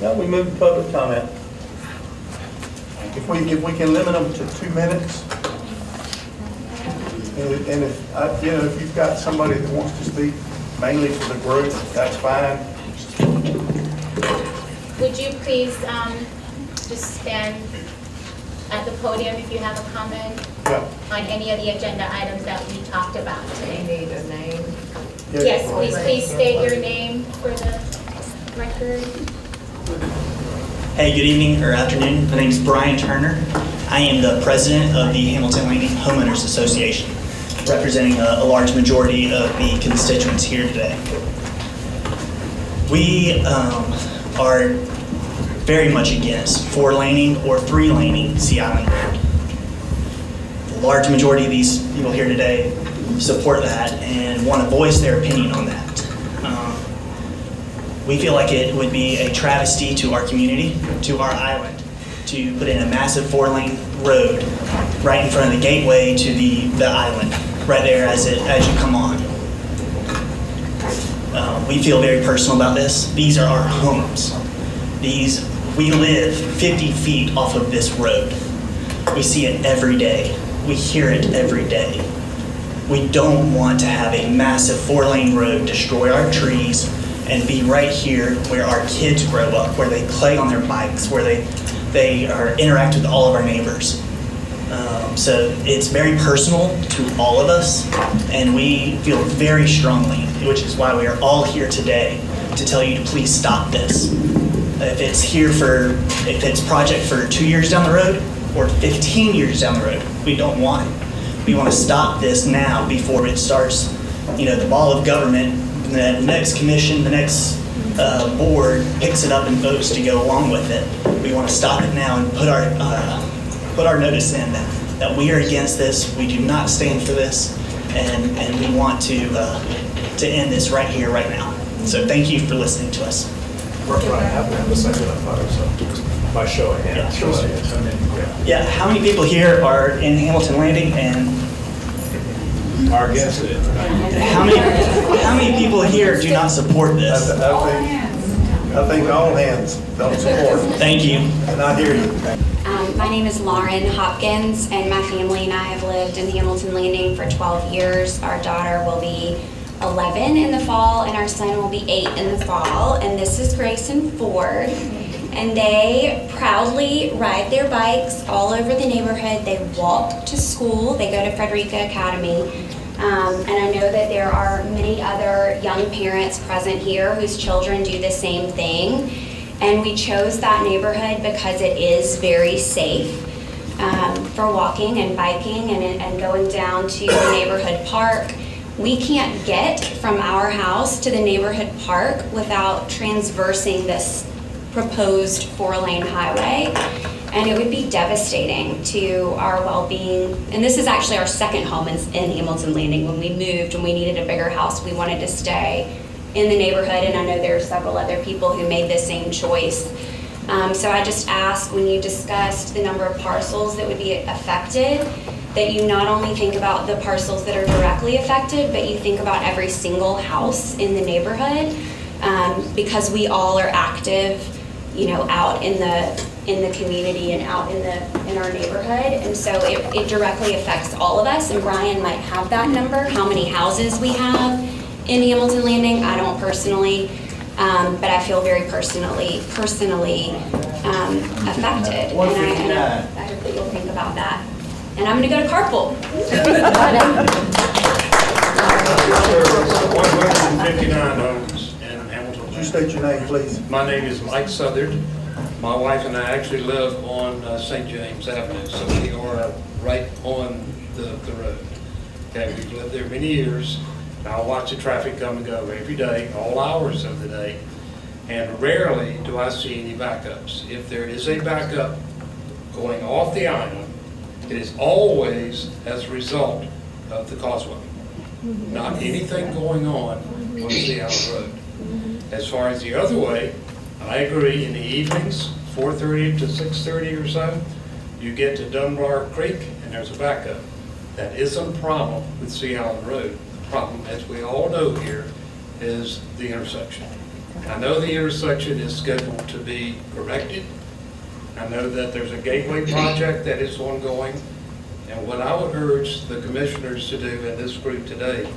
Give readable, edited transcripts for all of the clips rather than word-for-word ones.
Now we move to public comment. If we can limit them to 2 minutes, and if you've got somebody that wants to speak mainly for the group, that's fine. Would you please just stand at the podium if you have a comment on any of the agenda items that we talked about today? Need a name? Yes, please state your name for the record. Hey, good evening or afternoon. My name is Brian Turner. I am the president of the Hamilton Landing Homeowners Association, representing a large majority of the constituents here today. We are very much against 4-laning or 3-laning Sea Island Road. The large majority of these people here today support that and want to voice their opinion on that. We feel like it would be a travesty to our community, to our island, to put in a massive 4-lane road right in front of the gateway to the island, right there as you come on. We feel very personal about this. These are our homes. We live 50 feet off of this road. We see it every day. We hear it every day. We don't want to have a massive 4-lane road destroy our trees and be right here where our kids grow up, where they play on their bikes, where they interact with all of our neighbors. So it's very personal to all of us, and we feel very strongly, which is why we are all here today, to tell you to please stop this. If it's project for 2 years down the road or 15 years down the road, we don't want it. We want to stop this now before it starts, the ball of government, the next commission, the next board picks it up and votes to go along with it. We want to stop it now and put our notice in that we are against this. We do not stand for this, and we want to end this right here, right now. So thank you for listening to us. We're trying to have a second up photo, so by show of hands. Yeah, how many people here are in Hamilton Landing and Are against it. how many people here do not support this? I think all hands don't support. Thank you. And I hear you. My name is Lauren Hopkins, and my family and I have lived in Hamilton Landing for 12 years. Our daughter will be 11 in the fall, and our son will be 8 in the fall. And this is Grace and Ford. And they proudly ride their bikes all over the neighborhood. They walk to school. They go to Frederica Academy. And I know that there are many other young parents present here whose children do the same thing. And we chose that neighborhood because it is very safe for walking and biking and going down to the neighborhood park. We can't get from our house to the neighborhood park without transversing this proposed 4-lane highway, and it would be devastating to our well-being. And this is actually our second home in Hamilton Landing. When we moved and we needed a bigger house, we wanted to stay in the neighborhood, and I know there are several other people who made the same choice. So I just ask, when you discussed the number of parcels that would be affected, that you not only think about the parcels that are directly affected, but you think about every single house in the neighborhood, because we all are active, out in the community and out in our neighborhood, and so it directly affects all of us. And Brian might have that number, how many houses we have in Hamilton Landing. I don't personally, but I feel very personally affected. And I hope that you'll think about that. And I'm going to go to carpool. 159 homes in Hamilton. Would you state your name, please? My name is Mike Southard. My wife and I actually live on St. James Avenue, so we are right on the road. Okay, we've lived there many years. I watch the traffic come and go every day, all hours of the day, and rarely do I see any backups. If there is a backup going off the island, it is always as a result of the causeway, not anything going on the Sea Island Road. As far as the other way, I agree, in the evenings, 4:30 to 6:30 or so, you get to Dunbar Creek and there's a backup. That isn't a problem with Sea Island Road. The problem, as we all know here, is the intersection. I know the intersection is scheduled to be corrected. I know that there's a gateway project that is ongoing. And what I would urge the commissioners to do in this group today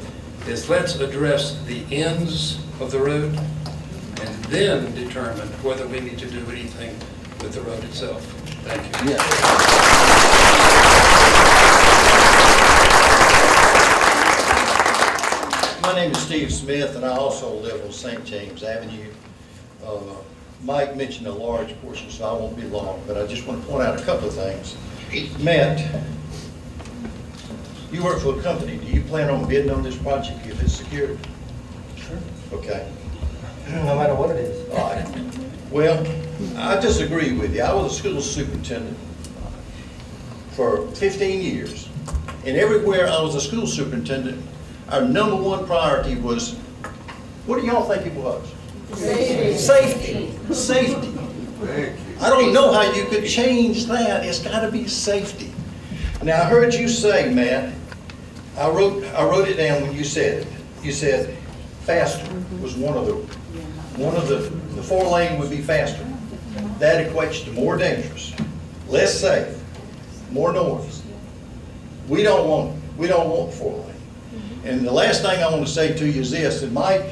is let's address the ends of the road and then determine whether we need to do anything with the road itself. Thank you. My name is Steve Smith, and I also live on St. James Avenue. Mike mentioned a large portion, so I won't be long, but I just want to point out a couple of things. Matt, you work for a company. Do you plan on bidding on this project if it's secured? Sure. Okay. No matter what it is. All right. Well, I disagree with you. I was a school superintendent for 15 years, and everywhere I was a school superintendent, our number one priority was, what do y'all think it was? Safety. Safety. I don't know how you could change that. It's got to be safety. Now, I heard you say, Matt, I wrote it down when you said it. You said faster was one of the 4-lane would be faster. That equates to more dangerous, less safe, more noise. We don't want 4-lane. And the last thing I want to say to you is this, and Mike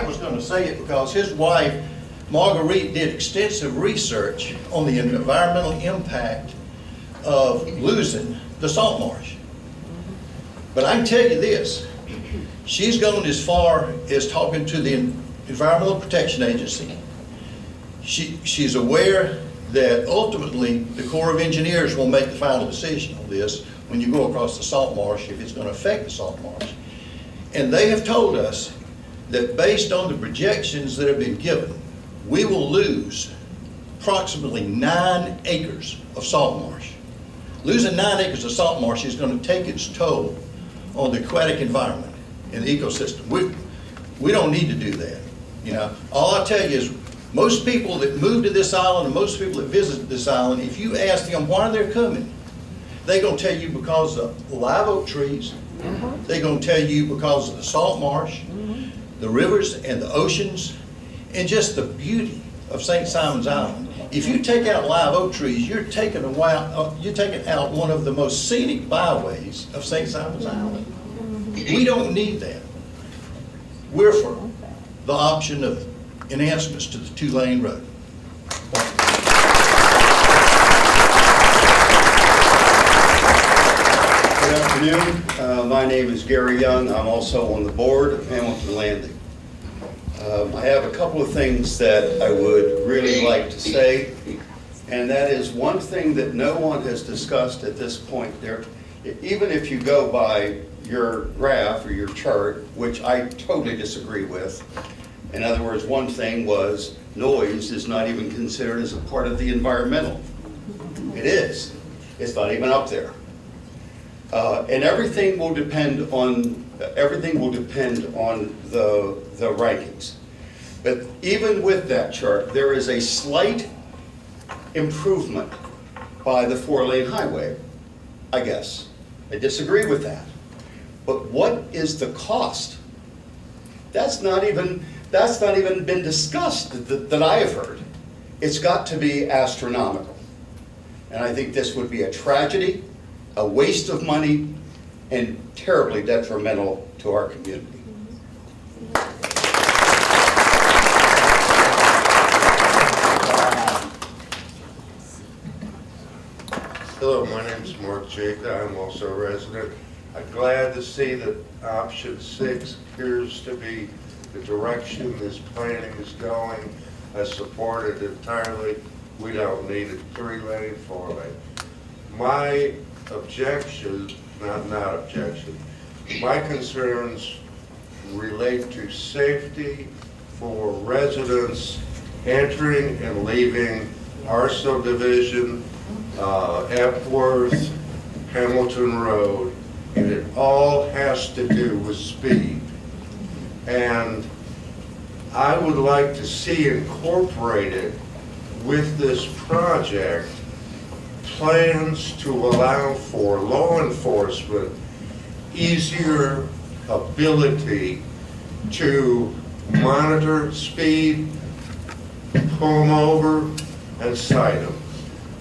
was going to say it because his wife, Marguerite, did extensive research on the environmental impact of losing the salt marsh. But I can tell you this, she's gone as far as talking to the Environmental Protection Agency. She's aware that ultimately the Corps of Engineers will make the final decision on this when you go across the salt marsh, if it's going to affect the salt marsh. And they have told us that based on the projections that have been given, we will lose approximately 9 acres of salt marsh. Losing 9 acres of salt marsh is going to take its toll on the aquatic environment and the ecosystem. We don't need to do that. You know, all I tell you is most people that move to this island and most people that visit this island, if you ask them why they're coming, they're going to tell you because of live oak trees. They're going to tell you because of the salt marsh, the rivers and the oceans, and just the beauty of St. Simon's Island. If you take out live oak trees, you're taking out one of the most scenic byways of St. Simon's Island. We don't need that. We're for the option of enhancements to the 2-lane road. Good afternoon. My name is Gary Young. I'm also on the board of Hamilton Landing. I have a couple of things that I would really like to say, and that is one thing that no one has discussed at this point there. Even if you go by your graph or your chart, which I totally disagree with. In other words, one thing was noise is not even considered as a part of the environmental. It is. It's not even up there. And everything will depend on the rankings. But even with that chart, there is a slight improvement by the 4-lane highway, I guess. I disagree with that. But what is the cost? That's not even been discussed that I have heard. It's got to be astronomical. And I think this would be a tragedy, a waste of money, and terribly detrimental to our community. Hello, my name is Mark Jacob. I'm also a resident. I'm glad to see that option 6 appears to be the direction this planning is going. I support it entirely. We don't need a 3-lane, 4-lane. My objection, not objection, my concerns relate to safety for residents entering and leaving our subdivision, Epworth, Hamilton Road, and it all has to do with speed. And I would like to see incorporated with this project plans to allow for law enforcement easier ability to monitor speed, pull them over, and cite them.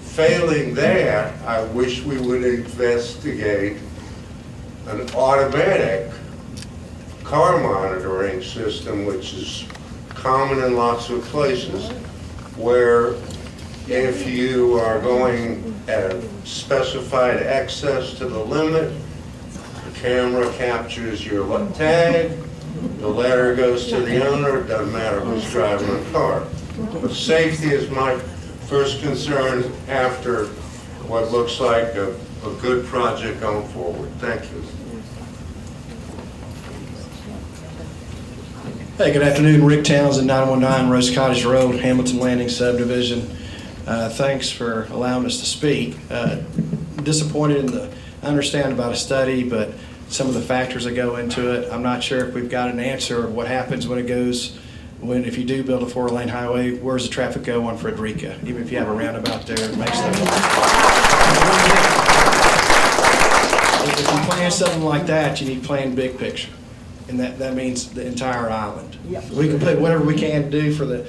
Failing that, I wish we would investigate an automatic car monitoring system, which is common in lots of places, where if you are going at a specified excess to the limit, the camera captures your tag, the letter goes to the owner, it doesn't matter who's driving the car. But safety is my first concern after what looks like a good project going forward. Thank you. Hey, good afternoon. Rick Townsend, 919 Rose Cottage Road, Hamilton Landing subdivision. Thanks for allowing us to speak. Disappointed in the, I understand about a study, but some of the factors that go into it, I'm not sure if we've got an answer of what happens when it goes, if you do build a 4-lane highway, where's the traffic go on Frederica? Even if you have a roundabout there, it makes them. If you plan something like that, you need to plan big picture. And that means the entire island. We can put whatever we can do for the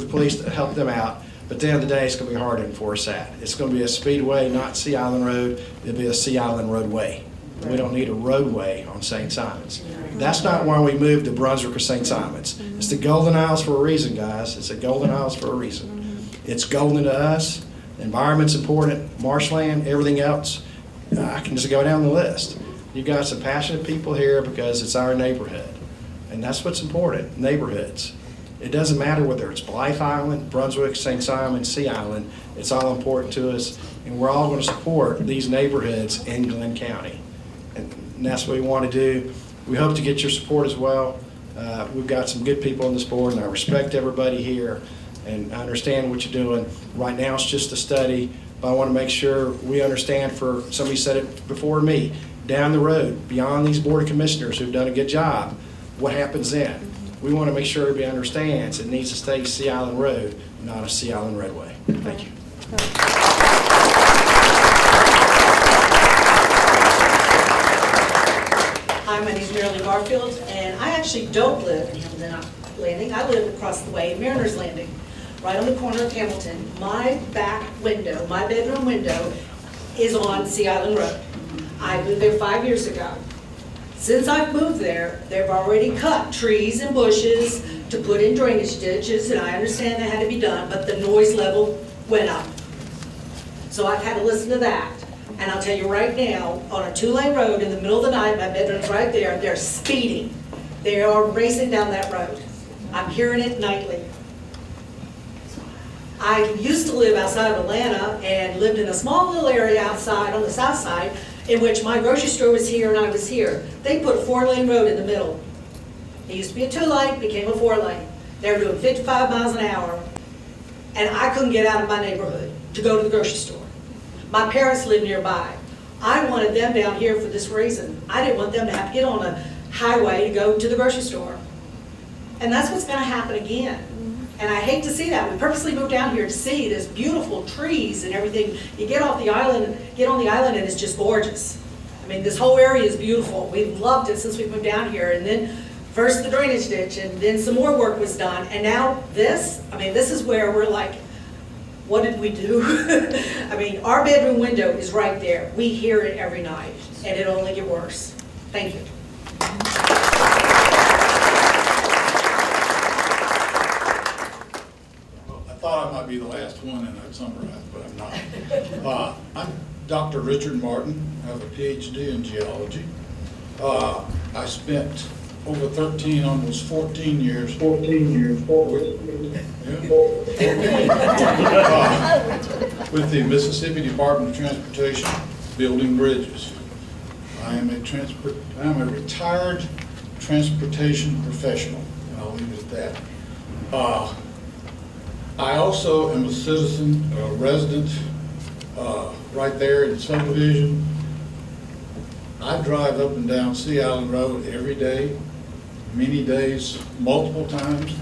police to help them out, but at the end of the day, it's going to be hard to enforce that. It's going to be a speedway, not Sea Island Road. It'll be a Sea Island roadway. We don't need a roadway on St. Simons. That's not why we moved to Brunswick or St. Simons. It's the Golden Isles for a reason, guys. It's the Golden Isles for a reason. It's golden to us. The environment's important, marshland, everything else. I can just go down the list. You got some passionate people here because it's our neighborhood. And that's what's important, neighborhoods. It doesn't matter whether it's Blythe Island, Brunswick, St. Simons, Sea Island. It's all important to us. And we're all going to support these neighborhoods in Glenn County. And that's what we want to do. We hope to get your support as well. We've got some good people on this board, and I respect everybody here. And I understand what you're doing. Right now it's just a study, but I want to make sure we understand, for somebody said it before me, down the road, beyond these Board of Commissioners who've done a good job, what happens then? We want to make sure everybody understands it needs to stay Sea Island Road, not a Sea Island roadway. Thank you. Hi, my name is Marilyn Garfield, and I actually don't live in Hamilton Landing. I live across the way in Mariners Landing, right on the corner of Hamilton. My back window, my bedroom window, is on Sea Island Road. I moved there 5 years ago. Since I've moved there, they've already cut trees and bushes to put in drainage ditches, and I understand that had to be done, but the noise level went up. So I've had to listen to that. And I'll tell you right now, on a 2-lane road in the middle of the night, my bedroom's right there, they're speeding. They are racing down that road. I'm hearing it nightly. I used to live outside of Atlanta and lived in a small little area outside on the south side in which my grocery store was here and I was here. They put a 4-lane road in the middle. It used to be a 2-lane, became a 4-lane. They were doing 55 miles an hour, and I couldn't get out of my neighborhood to go to the grocery store. My parents lived nearby. I wanted them down here for this reason. I didn't want them to have to get on a highway to go to the grocery store. And that's what's going to happen again. And I hate to see that. We purposely moved down here to see this beautiful trees and everything. You get off the island, get on the island, and it's just gorgeous. I mean, this whole area is beautiful. We've loved it since we moved down here. And then first the drainage ditch, and then some more work was done. And now this, I mean, this is where we're like, what did we do? I mean, our bedroom window is right there. We hear it every night, and it'll only get worse. Thank you. I thought I might be the last one in that summarize, but I'm not. I'm Dr. Richard Martin. I have a PhD in geology. I spent over 13, almost 14 years. With the Mississippi Department of Transportation, building bridges. I'm a retired transportation professional, and I'll leave it at that. I also am a citizen, a resident, right there in the subdivision. I drive up and down Sea Island Road every day, many days, multiple times.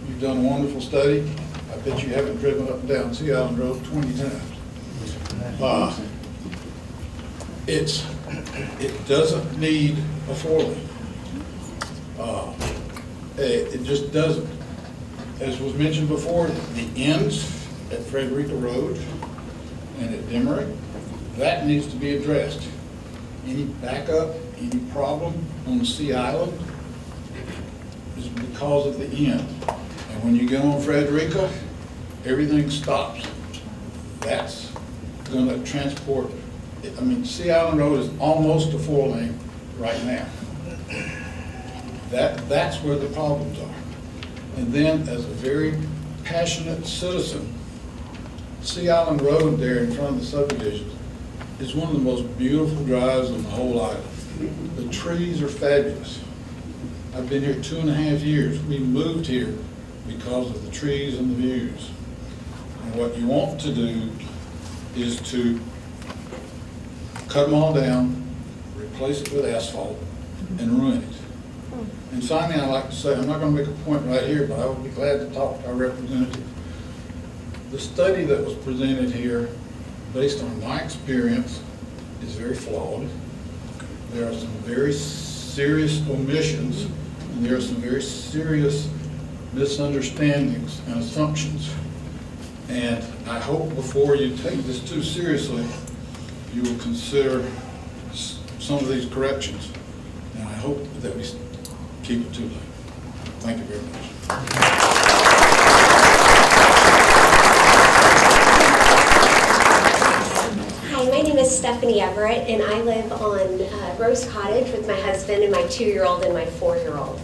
You've done a wonderful study. I bet you haven't driven up and down Sea Island Road 20 times. It doesn't need a 4-lane. It just doesn't. As was mentioned before, the ends at Frederica Road and at Dimmery, that needs to be addressed. Any backup, any problem on the Sea Island is because of the end. And when you get on Frederica, everything stops. That's gonna transport, I mean, Sea Island Road is almost a 4-lane right now. That's where the problems are. And then, as a very passionate citizen, Sea Island Road there in front of the subdivision is one of the most beautiful drives on the whole island. The trees are fabulous. I've been here 2.5 years. We moved here because of the trees and the views. And what you want to do is to cut them all down, replace it with asphalt, and ruin it. And finally, I'd like to say, I'm not going to make a point right here, but I would be glad to talk to our representative. The study that was presented here, based on my experience, is very flawed. There are some very serious omissions, and there are some very serious misunderstandings and assumptions. And I hope before you take this too seriously, you will consider some of these corrections. And I hope that we keep it too late. Thank you very much. Hi, my name is Stephanie Everett, and I live on Rose Cottage with my husband and my 2-year-old and my 4-year-old.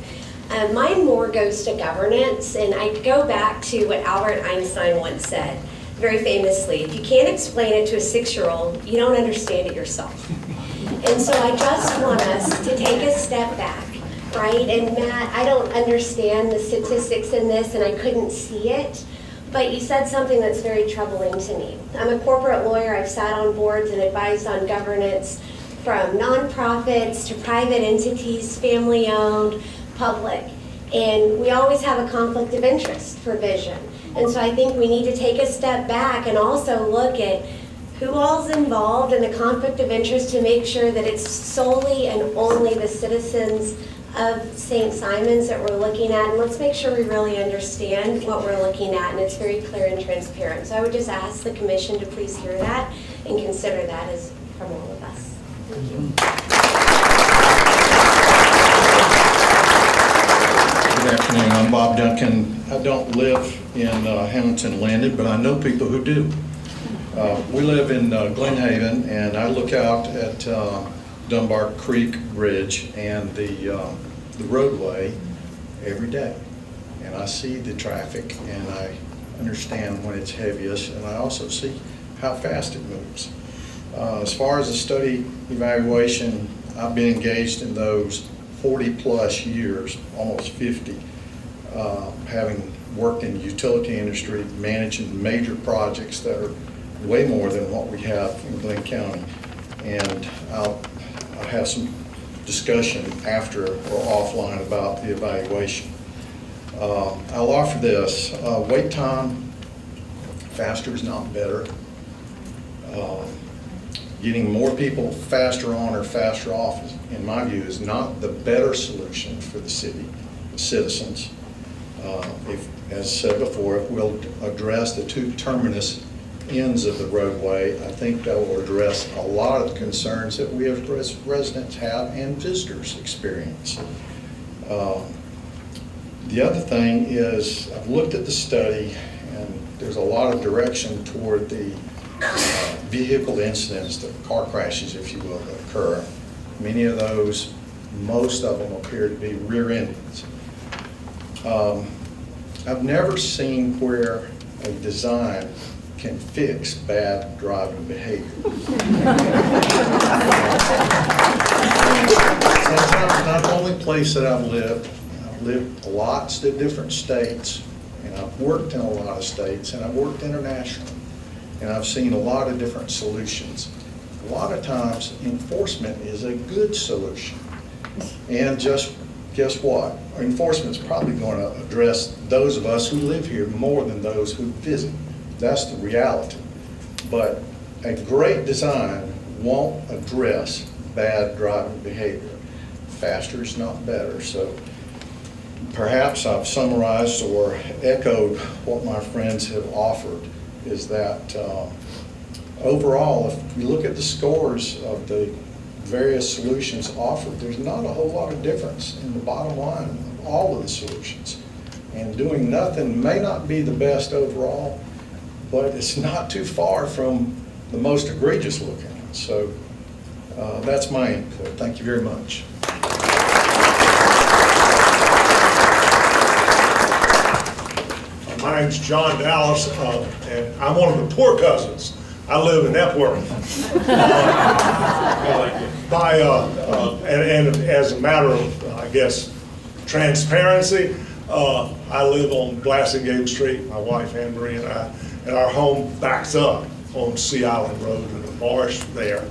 Mine more goes to governance, and I go back to what Albert Einstein once said, very famously, if you can't explain it to a 6-year-old, you don't understand it yourself. And so I just want us to take a step back, right? And Matt, I don't understand the statistics in this, and I couldn't see it, but you said something that's very troubling to me. I'm a corporate lawyer. I've sat on boards and advised on governance from nonprofits to private entities, family-owned, public, and we always have a conflict of interest for vision. And so I think we need to take a step back and also look at who all's involved in the conflict of interest to make sure that it's solely and only the citizens of St. Simon's that we're looking at. And let's make sure we really understand what we're looking at, and it's very clear and transparent. So I would just ask the commission to please hear that and consider that as from all of us. Thank you. Good afternoon, I'm Bob Duncan. I don't live in Hamilton Landing, but I know people who do. We live in Glen Haven, and I look out at Dunbar Creek Bridge and the roadway every day. And I see the traffic, and I understand when it's heaviest, and I also see how fast it moves. As far as the study evaluation, I've been engaged in those 40-plus years, almost 50, having worked in the utility industry, managing major projects that are way more than what we have in Glenn County. And I'll have some discussion after or offline about the evaluation. I'll offer this. Wait time, faster is not better. Getting more people faster on or faster off, in my view, is not the better solution for the city, the citizens. As said before, if we'll address the two terminus ends of the roadway, I think that will address a lot of the concerns that we as residents have and visitors experience. The other thing is, I've looked at the study, and there's a lot of direction toward the vehicle incidents, the car crashes, if you will, that occur. Many of those, most of them appear to be rear ends. I've never seen where a design can fix bad driving behavior. That's not the only place that I've lived. I've lived lots of different states, and I've worked in a lot of states, and I've worked internationally, and I've seen a lot of different solutions. A lot of times, enforcement is a good solution. And just guess what? Enforcement's probably going to address those of us who live here more than those who visit. That's the reality. But a great design won't address bad driving behavior. Faster is not better. So perhaps I've summarized or echoed what my friends have offered, is that overall, if you look at the scores of the various solutions offered, there's not a whole lot of difference in the bottom line of all of the solutions. And doing nothing may not be the best overall, but it's not too far from the most egregious looking. So that's my input. Thank you very much. My name's John Dallas, and I'm one of the poor cousins. I live in Epworth. And as a matter of, I guess, transparency, I live on Glassingame Street, my wife Anne Marie and I, and our home backs up on Sea Island Road in the marsh there.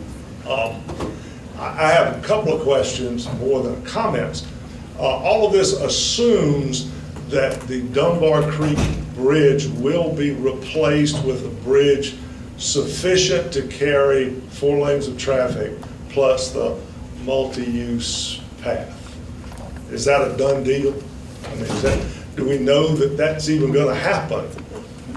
I have a couple of questions more than comments. All of this assumes that the Dunbar Creek Bridge will be replaced with a bridge sufficient to carry 4 lanes of traffic plus the multi-use path. Is that a done deal? I mean, do we know that that's even going to happen?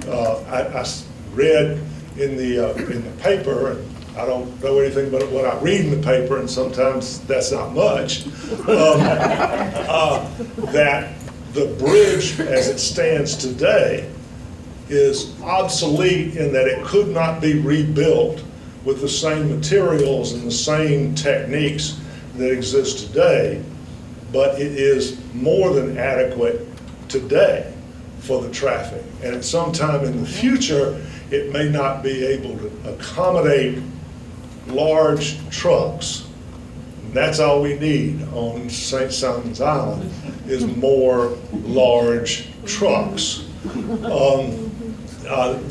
I read in the paper, and I don't know anything but what I read in the paper, and sometimes that's not much, that the bridge as it stands today is obsolete in that it could not be rebuilt with the same materials and the same techniques that exist today, but it is more than adequate today for the traffic. And at some time in the future, it may not be able to accommodate large trucks. And that's all we need on St. Simon's Island is more large trucks.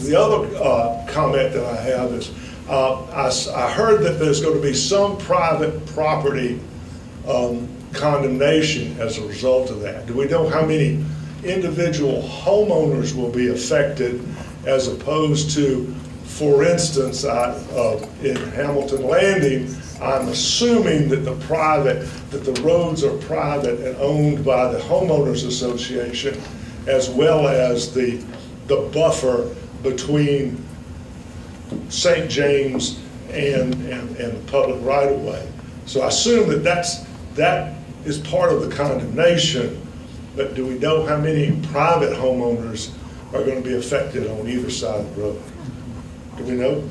The other comment that I have is I heard that there's going to be some private property condemnation as a result of that. Do we know how many individual homeowners will be affected as opposed to, for instance, in Hamilton Landing, I'm assuming that the roads are private and owned by the homeowners association, as well as the buffer between St. James and the public right of way. So I assume that that is part of the condemnation, but do we know how many private homeowners are going to be affected on either side of the road? Do we know?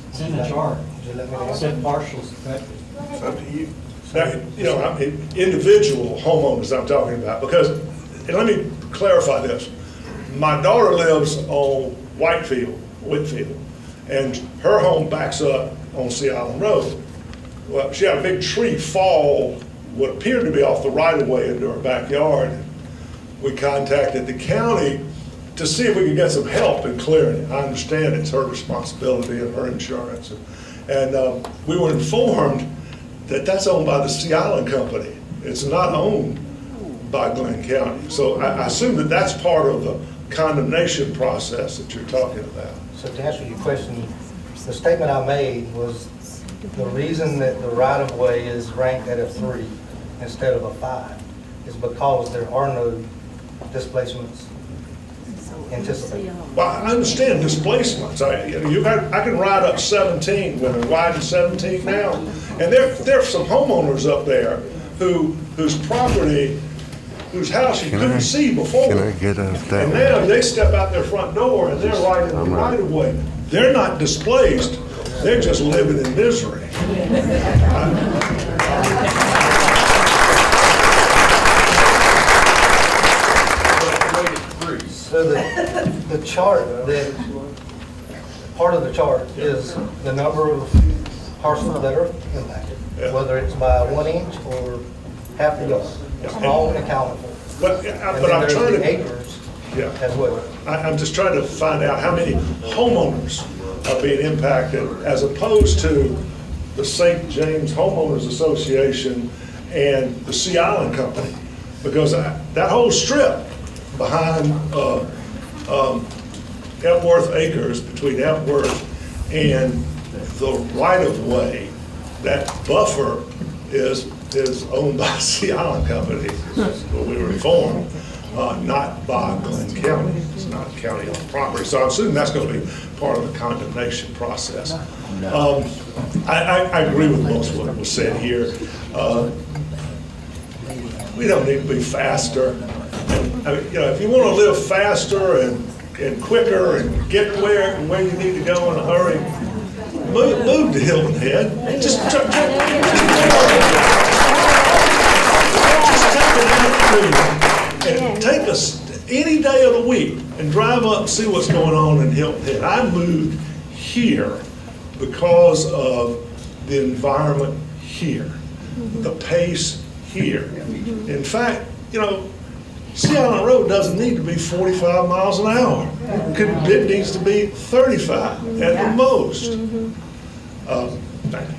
It's in the chart. It said partials affected. It's up to you. Now, I mean, individual homeowners I'm talking about, because, and let me clarify this. My daughter lives on Whitfield, and her home backs up on Sea Island Road. Well, she had a big tree fall, what appeared to be off the right-of-way into her backyard. We contacted the county to see if we could get some help in clearing it. I understand it's her responsibility and her insurance. And we were informed that that's owned by the Sea Island Company. It's not owned by Glenn County. So I assume that that's part of the condemnation process that you're talking about. So to answer your question, the statement I made was the reason that the right-of-way is ranked at a 3 instead of a 5 is because there are no displacements anticipated. Well, I understand displacements. I can ride up 17 when they're wide 17 now, and there are some homeowners up there whose property, whose house you couldn't see before. Can I get out that And way? now they step out their front door and they're right in the right of way. They're not displaced, they're just living in misery. So the chart, part of the chart is the number of parcels that are impacted, whether it's by 1 inch or half a yard. It's all accounted for. But And I'm then there's trying the to, acres as well. I'm just trying to find out how many homeowners are being impacted as opposed to the St. James Homeowners Association and the Sea Island Company. Because that whole strip behind Epworth Acres, between Epworth and the right-of-way, that buffer is is owned by Sea Island Company, where we were formed, not by Glenn County. It's not county-owned property. So I assume that's going to be part of the condemnation process. I agree with most of what was said here. We don't need to be faster. And, if you want to live faster and quicker and get where you need to go in a hurry, move to Hilton Head. Just take it out and take us any day of the week and drive up and see what's going on in Hilton Head. I moved here because of the environment here, the pace here. In fact, Sea Island Road doesn't need to be 45 miles an hour. It needs to be 35 at the most. Thank you.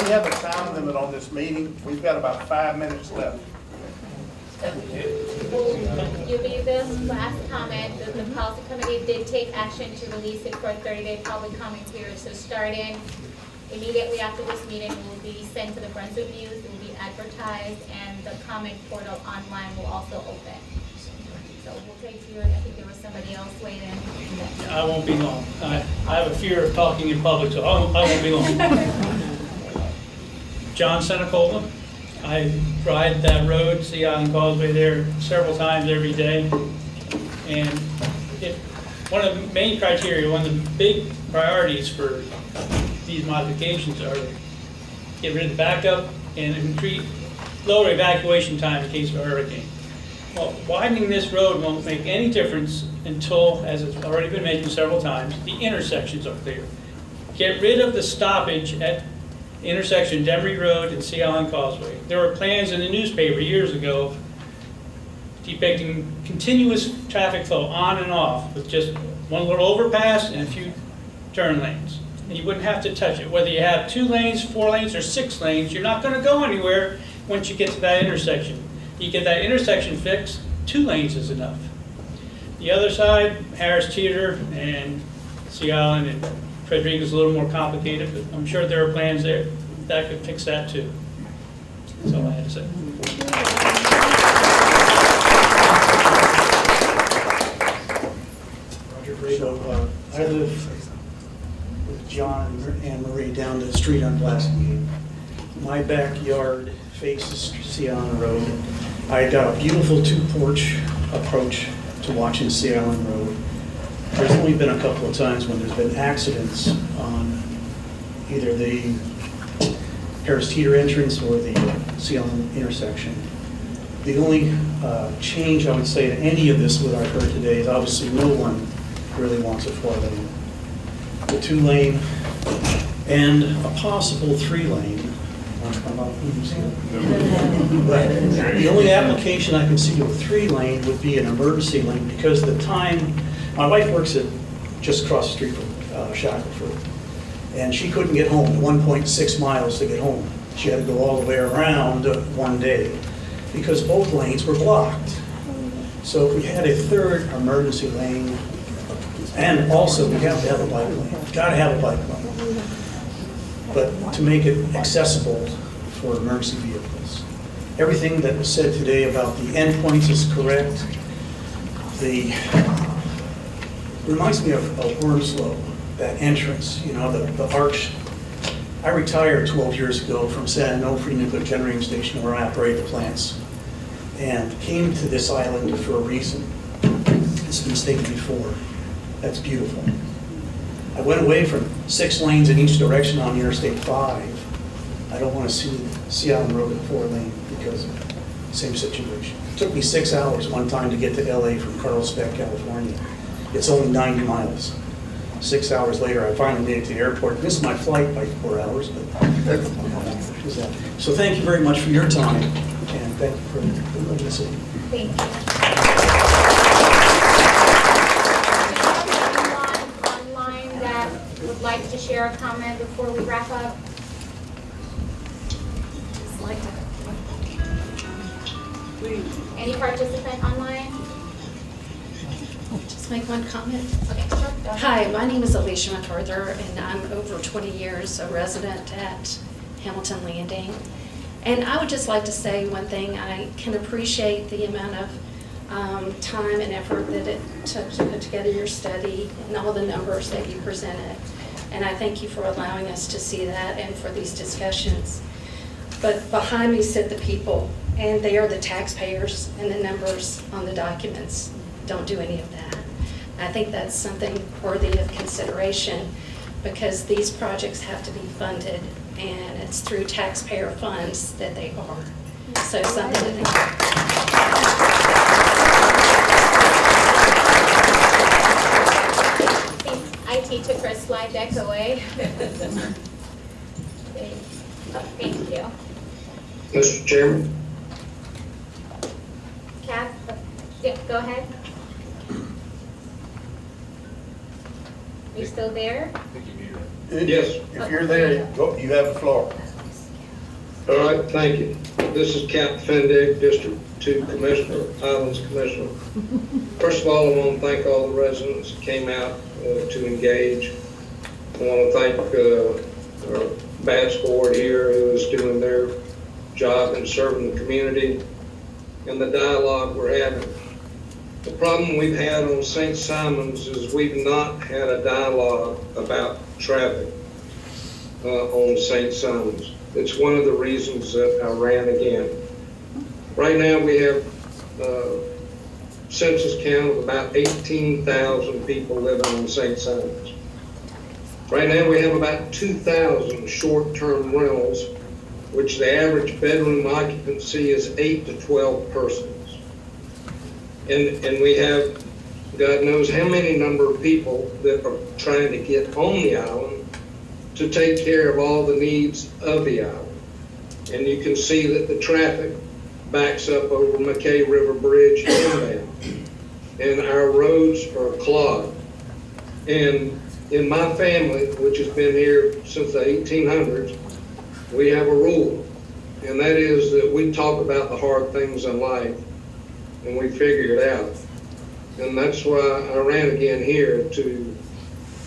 We have a time limit on this meeting. We've got about 5 minutes left. You'll be the last comment. The policy committee did take action to release it for a 30-day public comment period. So starting immediately after this meeting, it will be sent to the Brunswick News, it will be advertised, and the comment portal online will also open. So we'll take you, I think there was somebody else waiting. I won't be long. I have a fear of talking in public, so I won't be long. John Senecola. I ride that road, Sea Island Causeway there several times every day. And one of the main criteria, one of the big priorities for these modifications are to get rid of the backup and lower evacuation time in case of a hurricane. Well, widening this road won't make any difference until, as it's already been mentioned several times, the intersections are clear. Get rid of the stoppage at intersection Demery Road and Sea Island Causeway. There were plans in the newspaper years ago depicting continuous traffic flow on and off with just one little overpass and a few turn lanes. And you wouldn't have to touch it. Whether you have 2 lanes, 4 lanes, or 6 lanes, you're not going to go anywhere once you get to that intersection. You get that intersection fixed, 2 lanes is enough. The other side, Harris Teeter and Sea Island and Frederica is a little more complicated, but I'm sure there are plans there that could fix that too. That's all I had to say. Roger Brado. I live with John and Marie down the street on Blasingame. My backyard faces Sea Island Road. I got a beautiful 2-porch approach to watching Sea Island Road. There's only been a couple of times when there's been accidents on either the Harris Teeter entrance or the Sea Island intersection. The only change I would say to any of this, what I've heard today, is obviously no one really wants a 4-lane. The 2-lane and a possible 3-lane. But the only application I can see to a 3-lane would be an emergency lane, because the time, my wife works just across the street from Shackelford, and she couldn't get home, 1.6 miles to get home. She had to go all the way around one day because both lanes were blocked. So if we had a 3rd emergency lane, and also we have to have a bike lane, we've got to have a bike lane, but to make it accessible for emergency vehicles. Everything that was said today about the endpoints is correct. Reminds me of Wormslow, that entrance, the arch. I retired 12 years ago from San Onofre Nuclear Generating Station, where I operate the plants, and came to this island for a reason. It's been stated before. That's beautiful. I went away from 6 lanes in each direction on Interstate 5. I don't want to see Sea Island Road in 4-lane because of the same situation. It took me 6 hours one time to get to LA from Carlsbad, California. It's only 90 miles. 6 hours later, I finally made it to the airport. Missed my flight by 4 hours, but so thank you very much for your time, and thank you for listening. Thank you. Online that would like to share a comment before we wrap up? Any participant online? Just make one comment. Okay, sure. Go ahead. Hi, my name is Alicia McArthur, and I'm over 20 years a resident at Hamilton Landing. And I would just like to say one thing. I can appreciate the amount of time and effort that it took to put together your study and all the numbers that you presented. And I thank you for allowing us to see that and for these discussions. But behind me sit the people, and they are the taxpayers, and the numbers on the documents don't do any of that. I think that's something worthy of consideration, because these projects have to be funded, and it's through taxpayer funds that they are. So something to think about. IT took her slide deck away. Thank you. Mr. Chairman? Kath, yeah, go ahead. You still there? Yes. If you're there, you have the floor. All right, thank you. This is Captain Fendick, District 2 Commissioner, Islands Commissioner. First of all, I want to thank all the residents that came out to engage. I want to thank our BATS board here who is doing their job in serving the community and the dialogue we're having. The problem we've had on St. Simons is we've not had a dialogue about traffic on St. Simons. It's one of the reasons that I ran again. Right now we have a census count of about 18,000 people living on St. Simons. Right now we have about 2,000 short-term rentals, which the average bedroom occupancy is 8 to 12 persons. And we have, God knows how many number of people that are trying to get on the island to take care of all the needs of the island. And you can see that the traffic backs up over McKay River Bridge inbound. And our roads are clogged. And in my family, which has been here since the 1800s, we have a rule. And that is that we talk about the hard things in life and we figure it out. And that's why I ran again here, to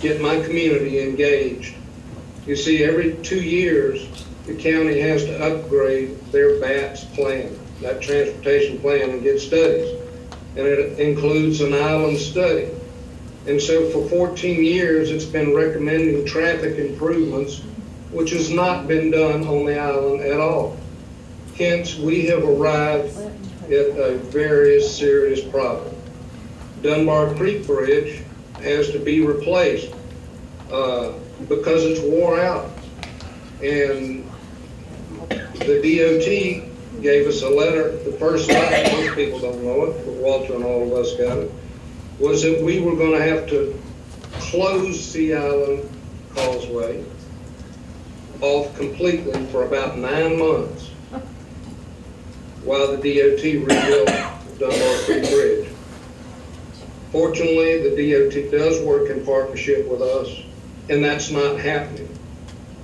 get my community engaged. You see, every 2 years, the county has to upgrade their BATS plan, that transportation plan, and get studies. And it includes an island study. And so for 14 years, it's been recommending traffic improvements, which has not been done on the island at all. Hence, we have arrived at a very serious problem. Dunbar Creek Bridge has to be replaced because it's wore out. And the DOT gave us a letter. The first letter, most people don't know it, but Walter and all of us got it, was that we were going to have to close Sea Island Causeway off completely for about 9 months while the DOT rebuilt Dunbar Creek Bridge. Fortunately, the DOT does work in partnership with us, and that's not happening.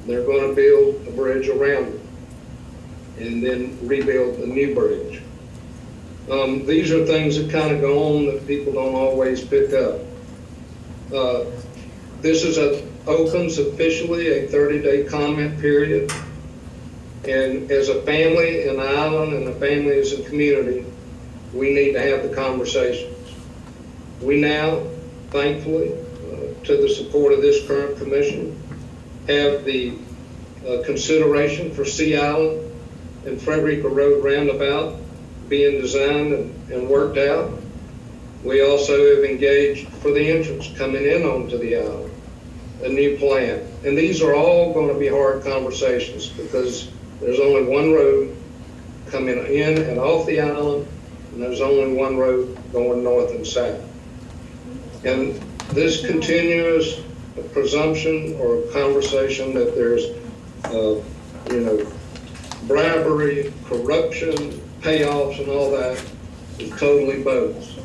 They're going to build a bridge around it and then rebuild a new bridge. These are things that kind of go on that people don't always pick up. This opens officially a 30-day comment period. And as a family, an island, and a family as a community, we need to have the conversations. We now, thankfully, to the support of this current commission, have the consideration for Sea Island and Frederica Road roundabout being designed and worked out. We also have engaged for the entrance coming in onto the island, a new plan. And these are all going to be hard conversations because there's only one road coming in and off the island, and there's only one road going north and south. And this continuous presumption or conversation that there's, bribery, corruption, payoffs, and all that is totally bogus.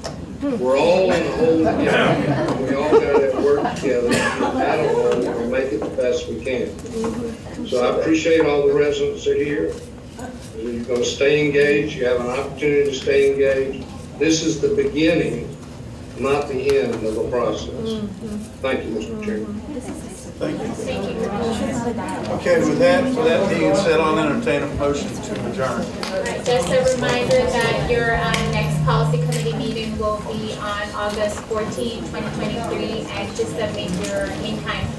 We're all in the hole together. We all got to work together to get out of hole and make it the best we can. So I appreciate all the residents that are here. You're going to stay engaged. You have an opportunity to stay engaged. This is the beginning not the end of the process. Thank you, Mr. Chairman. Thank you. Okay, with that being said, I'll entertain a motion to adjourn. All right, just a reminder that your next policy committee meeting will be on August 14, 2023, and to submit your in-kind